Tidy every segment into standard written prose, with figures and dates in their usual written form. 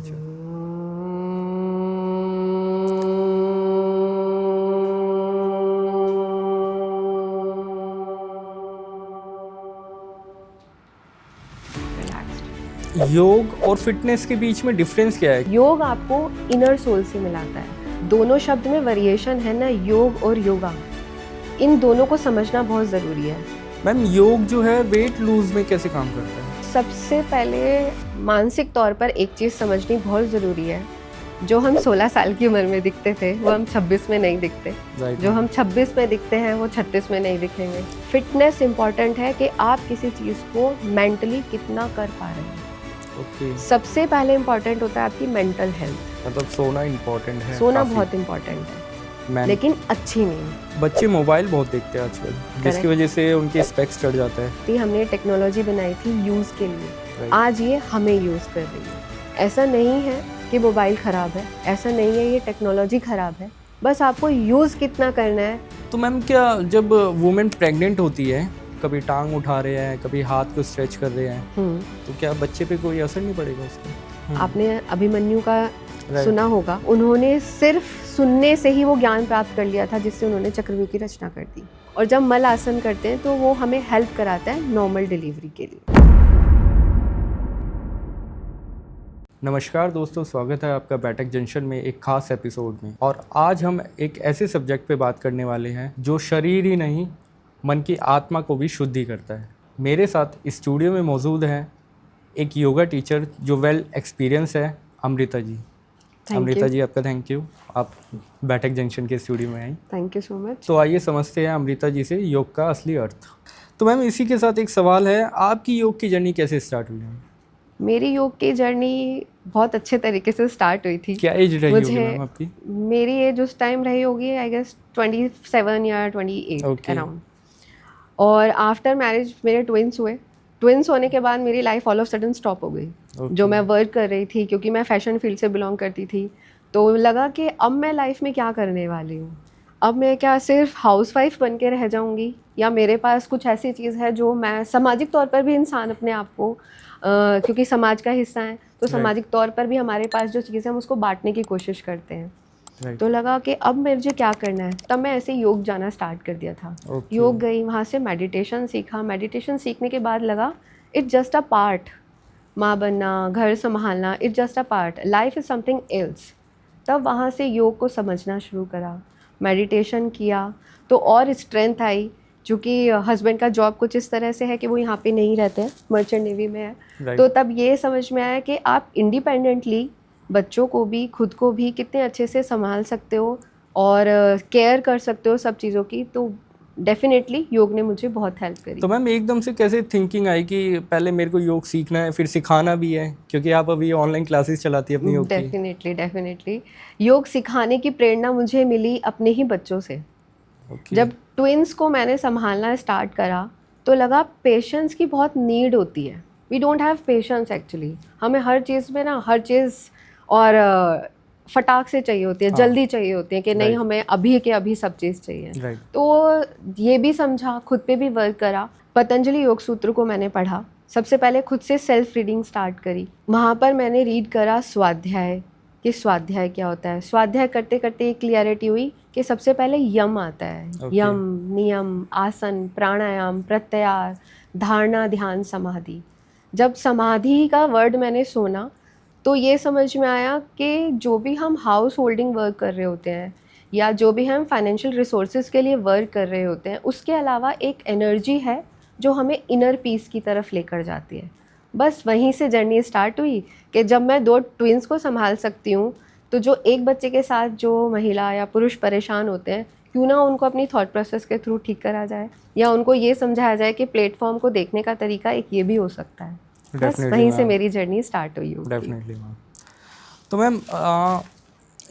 अच्छा। योग और फिटनेस के बीच में डिफरेंस क्या है? योग आपको इनर सोल से मिलाता है। दोनों शब्द में वेरिएशन है ना, योग और योगा। इन दोनों को समझना बहुत ज़रूरी है। मैम, योग जो है वेट लूज में कैसे काम करता है? सबसे पहले मानसिक तौर पर एक चीज़ समझनी बहुत ज़रूरी है। जो हम 16 साल की उम्र में दिखते थे वो हम 26 में नहीं दिखते। जो हम 26 में दिखते हैं वो 36 में नहीं दिखेंगे। फिटनेस इम्पॉर्टेंट है कि आप किसी चीज़ को मेंटली कितना कर पा रहे हैं। सबसे पहले इम्पॉर्टेंट होता है आपकी मेंटल हेल्थ। मतलब सोना इम्पोर्टेंट है। सोना बहुत इम्पॉर्टेंट है, लेकिन अच्छी नींद। बच्चे मोबाइल बहुत देखते हैं आजकल, जिसकी वजह से उनके स्पेक्स चढ़ जाता है। हमने टेक्नोलॉजी बनाई थी यूज़ के लिए, आज ये हमें यूज़ कर रही है। ऐसा नहीं है कि मोबाइल ख़राब है, ऐसा नहीं है ये टेक्नोलॉजी ख़राब है, बस आपको यूज़ कितना करना है। तो मैम, क्या जब वुमेन प्रेग्नेंट होती है, कभी टांग उठा रहे हैं, कभी हाथ को स्ट्रेच कर रहे हैं, तो क्या बच्चे पे कोई असर नहीं पड़ेगा उसका? आपने अभिमन्यु का सुना होगा, उन्होंने सिर्फ सुनने से ही वो ज्ञान प्राप्त कर लिया था, जिससे उन्होंने चक्रव्यूह की रचना कर दी। और जब मल आसन करते हैं तो वो हमें हेल्प कराता है नॉर्मल डिलीवरी के लिए। नमस्कार दोस्तों, स्वागत है आपका बैठक जंक्शन में एक खास एपिसोड में। और आज हम एक ऐसे सब्जेक्ट पे बात करने वाले हैं जो शरीर ही नहीं, मन की आत्मा को भी शुद्धि करता है। मेरे साथ स्टूडियो में मौजूद हैं एक योगा टीचर जो वेल एक्सपीरियंस है, अमृता जी। अमृता जी, आपका थैंक यू, आप बैठक जंक्शन के स्टूडियो में आई। Thank you so much. तो आइए समझते हैं अमृता जी से योग का असली अर्थ। तो मैम, इसी के साथ एक सवाल है, आपकी योग की जर्नी कैसे स्टार्ट हुई है? मेरी योग की जर्नी बहुत अच्छे तरीके से स्टार्ट हुई थी। क्या एज रही होगी मैम आपकी? मेरी एज उस टाइम रही होगी आई गेस 27 या 28 अराउंड। और आफ्टर मैरिज मेरे ट्विंस हुए। ट्विंस होने के बाद मेरी life all of sudden stop हो गई। जो मैं वर्क कर रही थी, क्योंकि मैं फैशन फील्ड से बिलोंग करती थी, तो लगा कि अब मैं लाइफ में क्या करने वाली हूँ। अब मैं क्या सिर्फ हाउसवाइफ बन के रह जाऊँगी, या मेरे पास कुछ ऐसी चीज़ है जो मैं सामाजिक तौर पर भी इंसान अपने आप को क्योंकि समाज का हिस्सा है, तो सामाजिक तौर पर भी हमारे पास जो चीज़ है हम उसको बांटने की कोशिश करते हैं। तो लगा कि अब मुझे क्या करना है, तब मैं ऐसे योग जाना स्टार्ट कर दिया था। योग गई, वहाँ से मेडिटेशन सीखा। मेडिटेशन सीखने के बाद लगा इट्स जस्ट अ पार्ट। माँ बनना, घर संभालना, it's just a part, life is something else. तब वहाँ से योग को समझना शुरू करा, मेडिटेशन किया, तो और स्ट्रेंथ आई। चूँकि हस्बैंड का जॉब कुछ इस तरह से है कि वो यहाँ पे नहीं रहते हैं, मर्चेंट नेवी में है। तो तब ये समझ में आया कि आप इंडिपेंडेंटली बच्चों को भी, खुद को भी कितने अच्छे से संभाल सकते हो और केयर कर सकते हो सब चीज़ों की। तो डेफिनेटली योग ने मुझे बहुत हेल्प करी। तो मैम, एकदम से कैसे थिंकिंग आई कि पहले मेरे को योग सीखना है, फिर सिखाना भी है, क्योंकि आप अभी ऑनलाइन क्लासेस चलाती है अपनी योग की? डेफिनेटली योग सिखाने की प्रेरणा मुझे मिली अपने ही बच्चों से। जब ट्विंस को मैंने संभालना स्टार्ट करा तो लगा पेशेंस की बहुत नीड होती है। We don't have patience actually. हमें हर चीज़ में ना, हर चीज़ और फटाक से चाहिए होती है, जल्दी चाहिए होती है कि नहीं, हमें अभी के अभी सब चीज़ चाहिए। तो ये भी समझा, खुद पे भी वर्क करा। पतंजलि योग सूत्र को मैंने पढ़ा। सबसे पहले खुद से सेल्फ रीडिंग स्टार्ट करी। वहाँ पर मैंने रीड करा स्वाध्याय, कि स्वाध्याय क्या होता है। स्वाध्याय करते करते एक क्लियरिटी हुई कि सबसे पहले यम आता है। यम, नियम, आसन, प्राणायाम, प्रत्याहार, धारणा, ध्यान, समाधि। जब समाधि का वर्ड मैंने सुना तो ये समझ में आया कि जो भी हम हाउस होल्डिंग वर्क कर रहे होते हैं, या जो भी हम फाइनेंशियल रिसोर्सेज के लिए वर्क कर रहे होते हैं, उसके अलावा एक एनर्जी है जो हमें इनर पीस की तरफ लेकर जाती है। बस वहीं से जर्नी स्टार्ट हुई कि जब मैं 2 ट्विंस को संभाल सकती हूँ, तो जो एक बच्चे के साथ जो महिला या पुरुष परेशान होते हैं, क्यों ना उनको अपनी थॉट प्रोसेस के थ्रू ठीक करा जाए, या उनको ये समझाया जाए कि प्लेटफॉर्म को देखने का तरीका एक ये भी हो सकता है। बस वहीं से मेरी जर्नी स्टार्ट हुई। Definitely ma'am. तो मैम,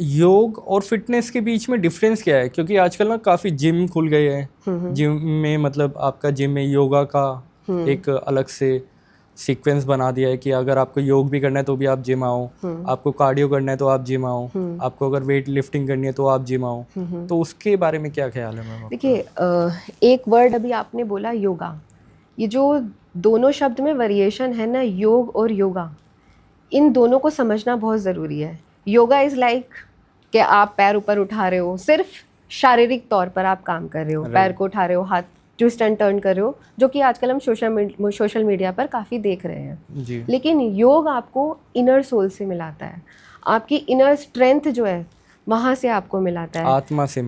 योग और फिटनेस के बीच में डिफरेंस क्या है? क्योंकि आजकल ना काफ़ी जिम खुल गए हैं। जिम में मतलब आपका जिम में योगा का एक अलग से सीक्वेंस बना दिया है कि अगर आपको योग भी करना है तो भी आप जिम आओ, आपको कार्डियो करना है तो आप जिम आओ, आपको अगर वेट लिफ्टिंग करनी है तो आप जिम आओ। तो उसके बारे में क्या ख्याल है मैम? देखिए, एक वर्ड अभी आपने बोला, योगा। ये जो दोनों शब्द में वेरिएशन है ना, योग और योगा, इन दोनों को समझना बहुत ज़रूरी है। योगा इज़ लाइक कि आप पैर ऊपर उठा रहे हो, सिर्फ शारीरिक तौर पर आप काम कर रहे हो, पैर को उठा रहे हो, हाथ ट्विस्ट एंड टर्न कर रहे हो, जो कि आजकल हम सोशल मीडिया पर काफ़ी देख रहे हैं जी। लेकिन योग आपको इनर सोल से मिलाता है, आपकी इनर स्ट्रेंथ जो है वहाँ से आपको मिलाता है, आत्मा से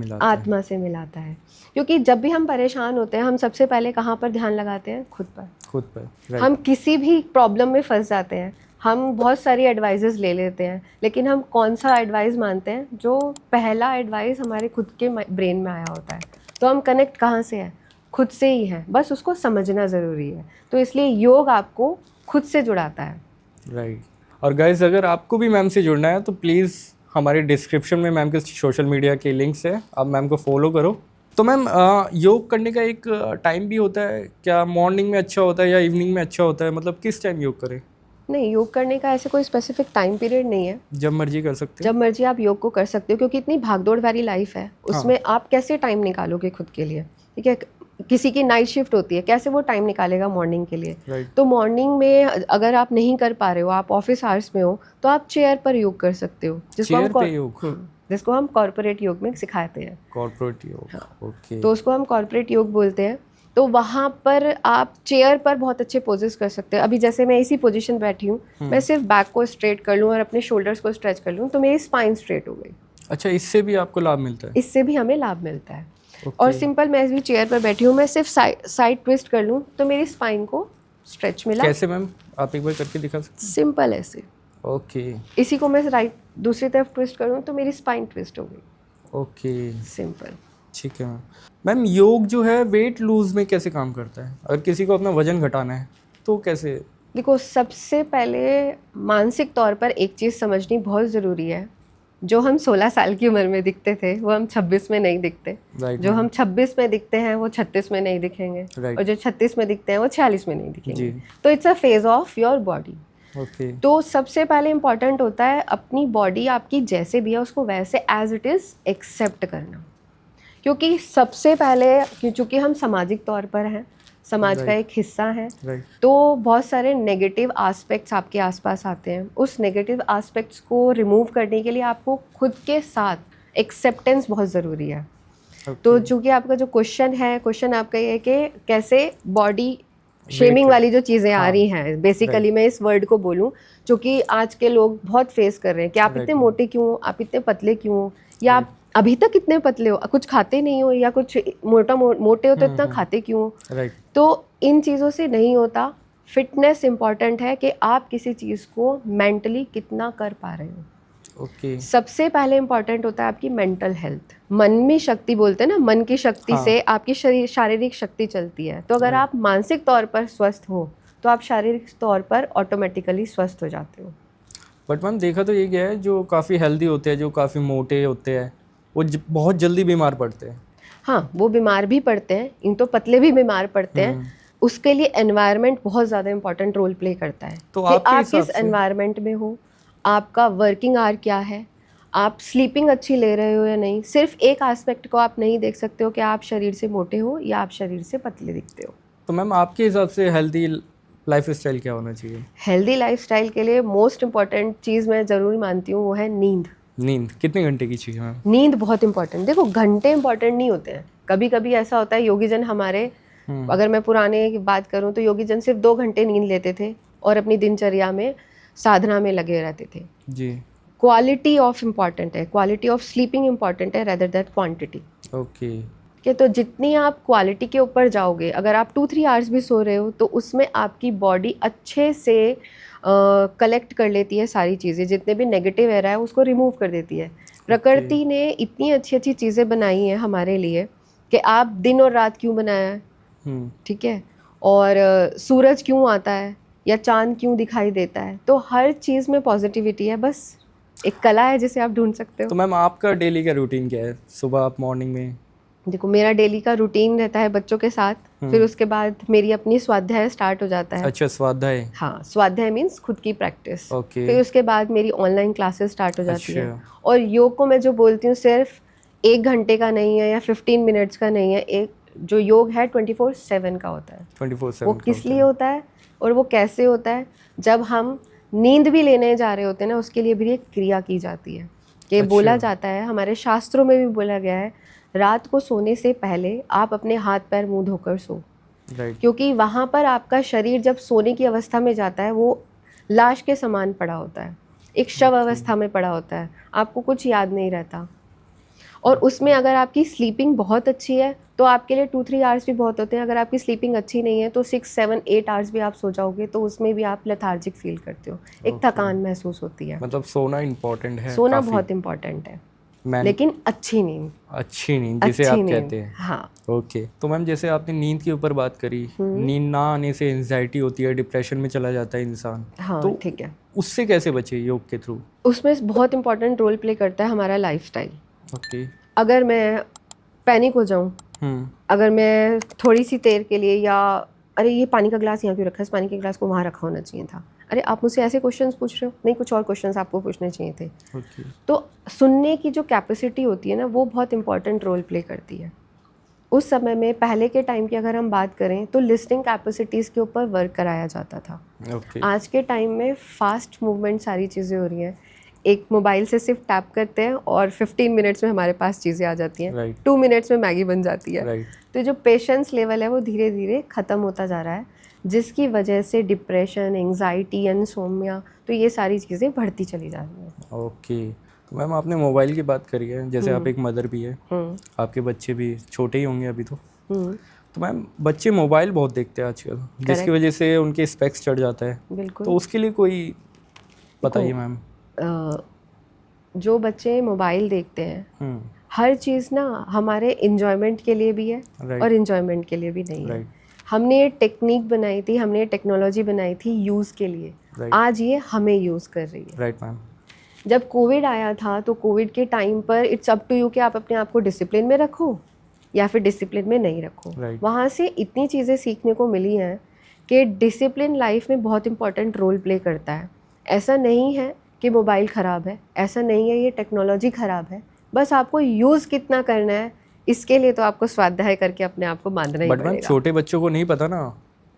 मिलाता है। क्योंकि जब भी हम परेशान होते हैं हम सबसे पहले कहाँ पर ध्यान लगाते हैं? खुद पर। right. हम किसी भी प्रॉब्लम में फंस जाते हैं, हम बहुत सारी एडवाइजेस ले लेते हैं, लेकिन हम कौन सा एडवाइस मानते हैं? जो पहला एडवाइस हमारे खुद के ब्रेन में आया होता है। तो हम कनेक्ट कहाँ से हैं? खुद से ही हैं, बस उसको समझना ज़रूरी है। तो इसलिए योग आपको खुद से जुड़ाता है। राइट। और गाइस, अगर आपको भी मैम से जुड़ना है तो प्लीज़ हमारे डिस्क्रिप्शन में मैम के सोशल मीडिया के लिंक्स है, आप मैम को फॉलो करो। तो मैम योग करने का एक टाइम भी होता है क्या? मॉर्निंग में अच्छा होता है या इवनिंग में अच्छा होता है? मतलब किस टाइम योग करें? नहीं, योग करने का ऐसे कोई स्पेसिफिक टाइम पीरियड नहीं है, जब मर्जी कर सकते जब मर्जी आप योग को कर सकते हो, क्योंकि इतनी भागदौड़ वाली लाइफ है, उसमें आप कैसे टाइम निकालोगे खुद के लिए? ठीक है, किसी की नाइट शिफ्ट होती है, कैसे वो टाइम निकालेगा मॉर्निंग के लिए? Right. तो मॉर्निंग में अगर आप नहीं कर पा रहे हो, आप ऑफिस आवर्स में हो, तो आप चेयर पर योग कर सकते हो, जिसको हम कॉर्पोरेट योग में सिखाते हैं। कॉर्पोरेट योग, ओके। तो उसको हम कॉर्पोरेट योग बोलते हैं। तो वहाँ पर आप चेयर पर बहुत अच्छे पोजेस कर सकते हैं। अभी जैसे मैं इसी पोजीशन बैठी हूँ, मैं सिर्फ बैक को स्ट्रेट कर लूँ और अपने शोल्डर्स को स्ट्रेच कर लूँ तो मेरी स्पाइन स्ट्रेट हो गई। अच्छा, इससे भी आपको लाभ मिलता है? इससे भी हमें लाभ मिलता है। और सिंपल, मैं इस भी चेयर पर बैठी हूँ, मैं सिर्फ साइड ट्विस्ट कर लूँ तो मेरी स्पाइन को स्ट्रेच मिला। कैसे मैम, आप एक बार करके दिखा सकते हैं? सिंपल ऐसे। ओके। इसी को मैं राइट दूसरी तरफ ट्विस्ट करूँ तो मेरी स्पाइन ट्विस्ट हो गई। Okay, simple. ठीक है मैम। मैम, योग जो है वेट लूज में कैसे काम करता है? अगर किसी को अपना वजन घटाना है तो कैसे? देखो, सबसे पहले मानसिक तौर पर एक चीज़ समझनी बहुत ज़रूरी है। जो हम 16 साल की उम्र में दिखते थे वो हम 26 में नहीं दिखते। जो हम 26 में दिखते हैं वो 36 में नहीं दिखेंगे। और जो 36 में दिखते हैं वो 46 में नहीं दिखेंगे। तो it's a phase of your body. Okay. तो सबसे पहले इम्पॉर्टेंट होता है अपनी बॉडी आपकी जैसे भी है उसको वैसे एज इट इज़ एक्सेप्ट करना। क्योंकि सबसे पहले, चूँकि हम सामाजिक तौर पर हैं, समाज का एक हिस्सा है, तो बहुत सारे नेगेटिव एस्पेक्ट्स आपके आसपास आते हैं। उस नेगेटिव एस्पेक्ट्स को रिमूव करने के लिए आपको खुद के साथ एक्सेप्टेंस बहुत ज़रूरी है। तो चूँकि आपका जो क्वेश्चन आपका ये है कि कैसे बॉडी शेमिंग वाली जो चीज़ें आ रही हैं, बेसिकली मैं इस वर्ड को बोलूँ, चूँकि आज के लोग बहुत फेस कर रहे हैं कि आप इतने मोटे क्यों, आप इतने पतले क्यों, या आप अभी तक इतने पतले हो, कुछ खाते नहीं हो, या कुछ मोटे हो तो इतना खाते क्यों? तो इन चीज़ों से नहीं होता। फिटनेस इम्पॉर्टेंट है कि आप किसी चीज़ को मेंटली कितना कर पा रहे हो। सबसे पहले इम्पॉर्टेंट होता है आपकी मेंटल हेल्थ। मन में शक्ति बोलते हैं ना, मन की शक्ति से आपकी शारीरिक शक्ति चलती है। तो अगर आप मानसिक तौर पर स्वस्थ हो तो आप शारीरिक तौर पर ऑटोमेटिकली स्वस्थ हो जाते हो। बट मैम, देखा तो ये गया है, जो काफ़ी हेल्दी होते हैं, जो काफ़ी मोटे होते हैं, वो बहुत जल्दी बीमार पड़ते हैं। हाँ, वो बीमार भी पड़ते हैं, इन तो पतले भी बीमार पड़ते हैं। उसके लिए एनवायरनमेंट बहुत ज़्यादा इंपॉर्टेंट रोल प्ले करता है। तो आप किस एनवायरनमेंट में हो, आपका वर्किंग आवर क्या है, आप स्लीपिंग अच्छी ले रहे हो या नहीं। सिर्फ एक एस्पेक्ट को आप नहीं देख सकते हो कि आप शरीर से मोटे हो या आप शरीर से पतले दिखते हो। तो मैम, आपके हिसाब से हेल्दी लाइफस्टाइल क्या होना चाहिए? हेल्दी लाइफस्टाइल के लिए मोस्ट इम्पॉर्टेंट चीज़ मैं ज़रूर मानती हूँ वो है नींद। नींद कितने घंटे की चाहिए मैम? नींद बहुत इंपॉर्टेंट। देखो, घंटे इंपॉर्टेंट नहीं होते हैं। कभी कभी ऐसा होता है, योगीजन हमारे, अगर मैं पुराने की बात करूं तो योगीजन सिर्फ 2 घंटे नींद लेते थे और अपनी दिनचर्या में साधना में लगे रहते थे जी। क्वालिटी ऑफ इम्पॉर्टेंट है, क्वालिटी ऑफ स्लीपिंग इम्पॉर्टेंट है रेदर दैट क्वांटिटी। ओके। कि तो जितनी आप क्वालिटी के ऊपर जाओगे, अगर आप 2-3 आवर्स भी सो रहे हो तो उसमें आपकी बॉडी अच्छे से कलेक्ट कर लेती है सारी चीज़ें, जितने भी नेगेटिव एरा है उसको रिमूव कर देती है। प्रकृति ने इतनी अच्छी अच्छी चीज़ें बनाई हैं हमारे लिए कि आप दिन और रात क्यों बनाया है, ठीक है, और सूरज क्यों आता है या चांद क्यों दिखाई देता है। तो हर चीज़ में पॉजिटिविटी है, बस एक कला है जिसे आप ढूंढ सकते हो। तो मैम, आपका डेली का रूटीन क्या है? सुबह आप मॉर्निंग में? देखो, मेरा डेली का रूटीन रहता है बच्चों के साथ, फिर उसके बाद मेरी अपनी स्वाध्याय स्टार्ट हो जाता है। अच्छा, स्वाध्याय? हाँ, स्वाध्याय मीन्स खुद की प्रैक्टिस। फिर उसके बाद मेरी ऑनलाइन क्लासेस स्टार्ट हो जाती है। और योग को मैं जो बोलती हूँ सिर्फ 1 घंटे का नहीं है या 15 मिनट्स का नहीं है। एक जो योग है 24/7 का होता है। 24/7 वो किस लिए होता है और वो कैसे होता है? जब हम नींद भी लेने जा रहे होते हैं ना, उसके लिए भी एक क्रिया की जाती है कि अच्छा। बोला जाता है, हमारे शास्त्रों में भी बोला गया है, रात को सोने से पहले आप अपने हाथ पैर मुंह धोकर सो, राइट। क्योंकि वहाँ पर आपका शरीर जब सोने की अवस्था में जाता है वो लाश के समान पड़ा होता है, एक शव अवस्था में पड़ा होता है, आपको कुछ याद नहीं रहता। और उसमें अगर आपकी स्लीपिंग बहुत अच्छी है तो आपके लिए 2-3 आवर्स भी बहुत होते हैं। अगर आपकी स्लीपिंग अच्छी नहीं है तो 6-7-8 आवर्स भी आप सो जाओगे तो उसमें भी आप लेथार्जिक फील करते हो, एक थकान महसूस होती है। मतलब सोना इम्पोर्टेंट है, सोना काफी। बहुत इम्पोर्टेंट है, मैम लेकिन अच्छी नींद, अच्छी नींद जिसे अच्छी आप नींद, कहते हैं। हाँ। ओके, तो मैम जैसे आपने नींद के ऊपर बात करी, नींद ना आने से एंजाइटी होती है, डिप्रेशन में चला जाता है इंसान, हाँ तो ठीक है, उससे कैसे बचे योग के थ्रू? उसमें बहुत इंपॉर्टेंट रोल प्ले करता है हमारा लाइफस्टाइल। ओके। अगर मैं पैनिक हो जाऊँ, अगर मैं थोड़ी सी देर के लिए, या अरे ये पानी का गिलास यहाँ क्यों रखा है, इस पानी के गिलास को वहाँ रखा होना चाहिए था, अरे आप मुझसे ऐसे क्वेश्चंस पूछ रहे हो, नहीं कुछ और क्वेश्चंस आपको पूछने चाहिए थे। ओके। तो सुनने की जो कैपेसिटी होती है ना, वो बहुत इंपॉर्टेंट रोल प्ले करती है। उस समय में पहले के टाइम की अगर हम बात करें तो लिसनिंग कैपेसिटीज़ के ऊपर वर्क कराया जाता था। ओके। आज के टाइम में फास्ट मूवमेंट सारी चीज़ें हो रही हैं, एक मोबाइल से सिर्फ टैप करते हैं और 15 मिनट्स में हमारे पास चीज़ें आ जाती हैं, राइट। 2 मिनट्स में मैगी बन जाती है। राइट। तो जो पेशेंस लेवल है वो धीरे धीरे ख़त्म होता जा रहा है, जिसकी वजह से डिप्रेशन, एंजाइटी, इनसोम्निया, तो ये सारी चीज़ें बढ़ती चली जा रही हैं। ओके, तो मैम आपने मोबाइल की बात करी है, जैसे आप एक मदर भी है, आपके बच्चे भी छोटे ही होंगे अभी, तो मैम बच्चे मोबाइल बहुत देखते हैं आजकल, जिसकी वजह से उनके स्पेक्स चढ़ जाता है। बिल्कुल। तो उसके लिए कोई बताइए मैम। जो बच्चे मोबाइल देखते हैं, हर चीज़ ना हमारे इन्जॉयमेंट के लिए भी है और इन्जॉयमेंट के लिए भी नहीं है। हमने ये टेक्निक बनाई थी, हमने ये टेक्नोलॉजी बनाई थी यूज़ के लिए, आज ये हमें यूज़ कर रही है। Right ma'am. जब कोविड आया था तो कोविड के टाइम पर इट्स अप टू यू कि आप अपने आप को डिसिप्लिन में रखो या फिर डिसिप्लिन में नहीं रखो। वहाँ से इतनी चीज़ें सीखने को मिली हैं कि डिसिप्लिन लाइफ में बहुत इंपॉर्टेंट रोल प्ले करता है। ऐसा नहीं है कि मोबाइल ख़राब है, ऐसा नहीं है ये टेक्नोलॉजी ख़राब है, बस आपको यूज़ कितना करना है इसके लिए तो आपको स्वाध्याय करके अपने आप को बांधना ही पड़ेगा। बट मैम छोटे बच्चों को नहीं पता ना,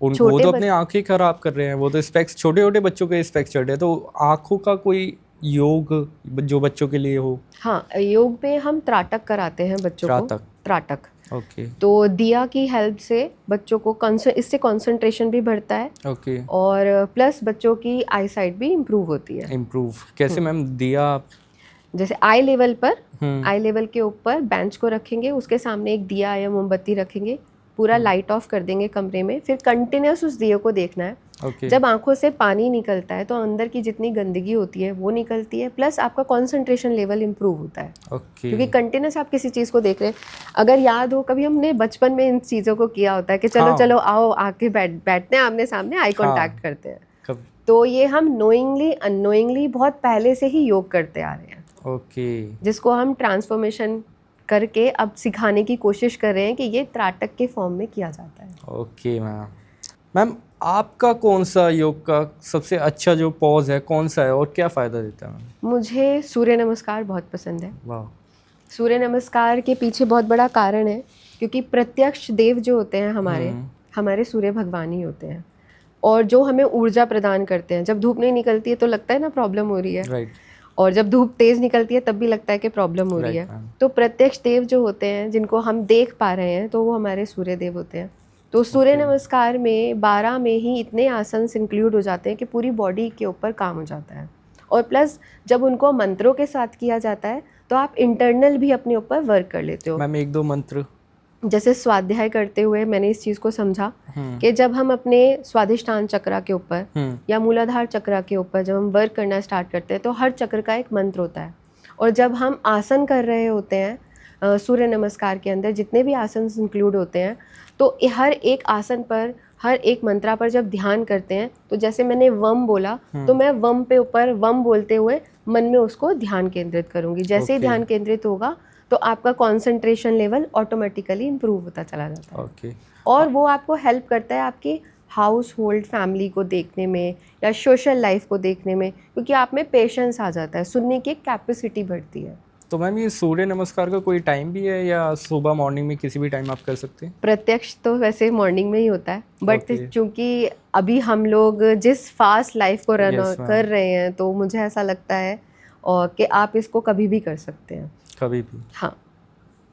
उनको वो तो अपने आँखें खराब कर रहे हैं, वो तो स्पेक्स, छोटे छोटे बच्चों के स्पेक्स चढ़ रहे हैं, तो आँखों का कोई योग जो बच्चों के लिए हो? हाँ, योग में हम त्राटक कराते हैं बच्चों को। त्राटक। ओके। तो दिया की हेल्प से बच्चों को इससे कंसंट्रेशन भी बढ़ता है। ओके। और प्लस बच्चों की आई साइट भी इम्प्रूव होती है। इम्प्रूव कैसे मैम? दिया जैसे आई लेवल पर, आई लेवल के ऊपर बेंच को रखेंगे, उसके सामने एक दिया या मोमबत्ती रखेंगे, पूरा लाइट ऑफ कर देंगे कमरे में, फिर कंटिन्यूस उस दिए को देखना है। जब आंखों से पानी निकलता है तो अंदर की जितनी गंदगी होती है वो निकलती है, प्लस आपका कंसंट्रेशन लेवल इंप्रूव होता है। क्योंकि कंटिन्यूस आप किसी चीज़ को देख रहे हैं। अगर याद हो कभी हमने बचपन में इन चीज़ों को किया होता है कि चलो चलो आओ आके बैठते हैं आमने सामने, आई कॉन्टैक्ट करते हैं। तो ये हम नोइंगली अननोइंगली बहुत पहले से ही योग करते आ रहे हैं। जिसको हम ट्रांसफॉर्मेशन करके अब सिखाने की कोशिश कर रहे हैं कि ये त्राटक के फॉर्म में किया जाता है। ओके मैम, आपका कौन सा योग का सबसे अच्छा जो पॉज है कौन सा है और क्या फ़ायदा देता है? मुझे सूर्य नमस्कार बहुत पसंद है। वाह। सूर्य नमस्कार के पीछे बहुत बड़ा कारण है, क्योंकि प्रत्यक्ष देव जो होते हैं हमारे सूर्य भगवान ही होते हैं, और जो हमें ऊर्जा प्रदान करते हैं। जब धूप नहीं निकलती है तो लगता है ना प्रॉब्लम हो रही है, और जब धूप तेज़ निकलती है तब भी लगता है कि प्रॉब्लम हो रही है। तो प्रत्यक्ष देव जो होते हैं जिनको हम देख पा रहे हैं तो वो हमारे सूर्य देव होते हैं। तो सूर्य नमस्कार में 12 में ही इतने आसन इंक्लूड हो जाते हैं कि पूरी बॉडी के ऊपर काम हो जाता है। और प्लस जब उनको मंत्रों के साथ किया जाता है तो आप इंटरनल भी अपने ऊपर वर्क कर लेते हो। मैम 1-2 मंत्र। जैसे स्वाध्याय करते हुए मैंने इस चीज़ को समझा कि जब हम अपने स्वाधिष्ठान चक्र के ऊपर या मूलाधार चक्र के ऊपर जब हम वर्क करना स्टार्ट करते हैं तो हर चक्र का एक मंत्र होता है। और जब हम आसन कर रहे होते हैं सूर्य नमस्कार के अंदर जितने भी आसन इंक्लूड होते हैं, तो हर एक आसन पर, हर एक मंत्रा पर जब ध्यान करते हैं, तो जैसे मैंने वम बोला तो मैं वम पे ऊपर वम बोलते हुए मन में उसको ध्यान केंद्रित करूँगी। जैसे ही ध्यान केंद्रित होगा तो आपका कंसंट्रेशन लेवल ऑटोमेटिकली इम्प्रूव होता चला जाता है। और वो आपको हेल्प करता है आपकी हाउस होल्ड फैमिली को देखने में या सोशल लाइफ को देखने में, क्योंकि आप में पेशेंस आ जाता है, सुनने की एक कैपेसिटी बढ़ती है। तो मैम ये सूर्य नमस्कार का कोई टाइम भी है या सुबह मॉर्निंग में किसी भी टाइम आप कर सकते हैं? प्रत्यक्ष तो वैसे मॉर्निंग में ही होता है, बट Okay. चूंकि अभी हम लोग जिस फास्ट लाइफ को रन Yes, ma'am. कर रहे हैं, तो मुझे ऐसा लगता है और कि आप इसको कभी भी कर सकते हैं। कभी भी। हाँ।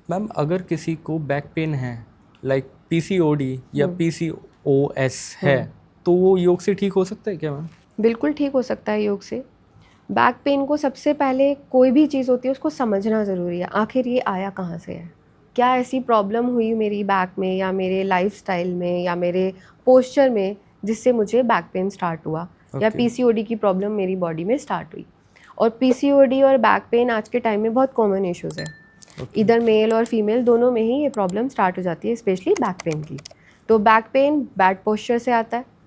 मैम अगर किसी को बैक पेन है, लाइक पीसीओडी या पीसीओएस है, तो वो योग से ठीक हो सकता है क्या मैम? बिल्कुल ठीक हो सकता है योग से। बैक पेन को सबसे पहले कोई भी चीज़ होती है उसको समझना ज़रूरी है, आखिर ये आया कहाँ से है, क्या ऐसी प्रॉब्लम हुई मेरी बैक में या मेरे लाइफस्टाइल में या मेरे पोस्चर में जिससे मुझे बैक पेन स्टार्ट हुआ, या पीसीओडी की प्रॉब्लम मेरी बॉडी में स्टार्ट हुई। और पीसीओडी और बैक पेन आज के टाइम में बहुत कॉमन इश्यूज़ है। इधर मेल और फीमेल दोनों में ही ये प्रॉब्लम स्टार्ट हो जाती है, स्पेशली बैक पेन की। तो बैक पेन बैड पोस्चर से आता है,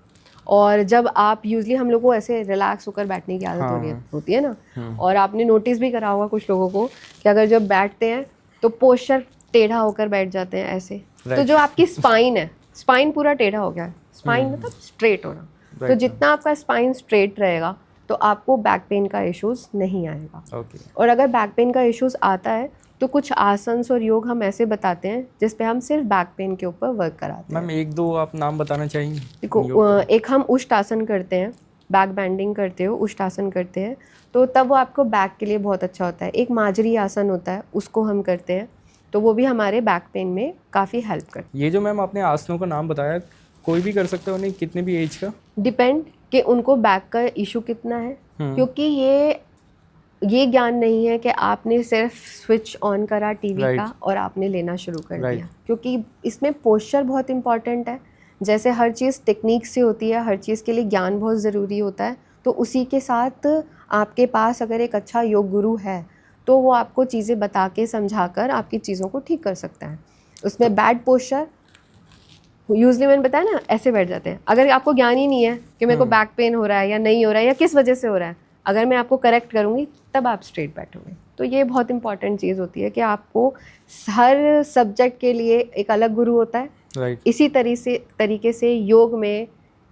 और जब आप यूजली हम लोग को ऐसे रिलैक्स होकर बैठने की आदत होती है ना, और आपने नोटिस भी करा होगा कुछ लोगों को कि अगर जब बैठते हैं तो पोस्चर टेढ़ा होकर बैठ जाते हैं ऐसे। तो जो आपकी स्पाइन है, स्पाइन पूरा टेढ़ा हो गया है, स्पाइन मतलब स्ट्रेट होना। तो जितना आपका स्पाइन स्ट्रेट रहेगा तो आपको बैक पेन का इश्यूज नहीं आएगा। और अगर बैक पेन का इश्यूज आता है तो कुछ आसन्स और योग हम ऐसे बताते हैं जिस पे हम सिर्फ बैक पेन के ऊपर वर्क कराते हैं। मैम एक दो आप नाम बताना चाहेंगे? देखो, एक हम उष्ट आसन करते हैं, बैक बैंडिंग करते हो, उष्ट आसन करते हैं, तो तब वो आपको बैक के लिए बहुत अच्छा होता है। एक माजरी आसन होता है, उसको हम करते हैं, तो वो भी हमारे बैक पेन में काफ़ी हेल्प करता है। ये जो मैम आपने आसनों का नाम बताया, कोई भी कर सकता है उन्हें, कितने भी एज का? डिपेंड कि उनको बैक का इशू कितना है, क्योंकि ये ज्ञान नहीं है कि आपने सिर्फ स्विच ऑन करा टीवी का और आपने लेना शुरू कर दिया, क्योंकि इसमें पोस्चर बहुत इंपॉर्टेंट है। जैसे हर चीज़ टेक्निक से होती है, हर चीज़ के लिए ज्ञान बहुत ज़रूरी होता है, तो उसी के साथ आपके पास अगर एक अच्छा योग गुरु है तो वो आपको चीज़ें बता के समझा कर आपकी चीज़ों को ठीक कर सकता है। उसमें बैड पोस्चर यूजली मैंने बताया ना, ऐसे बैठ जाते हैं। अगर आपको ज्ञान ही नहीं है कि मेरे को बैक पेन हो रहा है या नहीं हो रहा है या किस वजह से हो रहा है, अगर मैं आपको करेक्ट करूँगी तब आप स्ट्रेट बैठोगे। तो ये बहुत इंपॉर्टेंट चीज़ होती है कि आपको हर सब्जेक्ट के लिए एक अलग गुरु होता है। इसी तरीके से योग में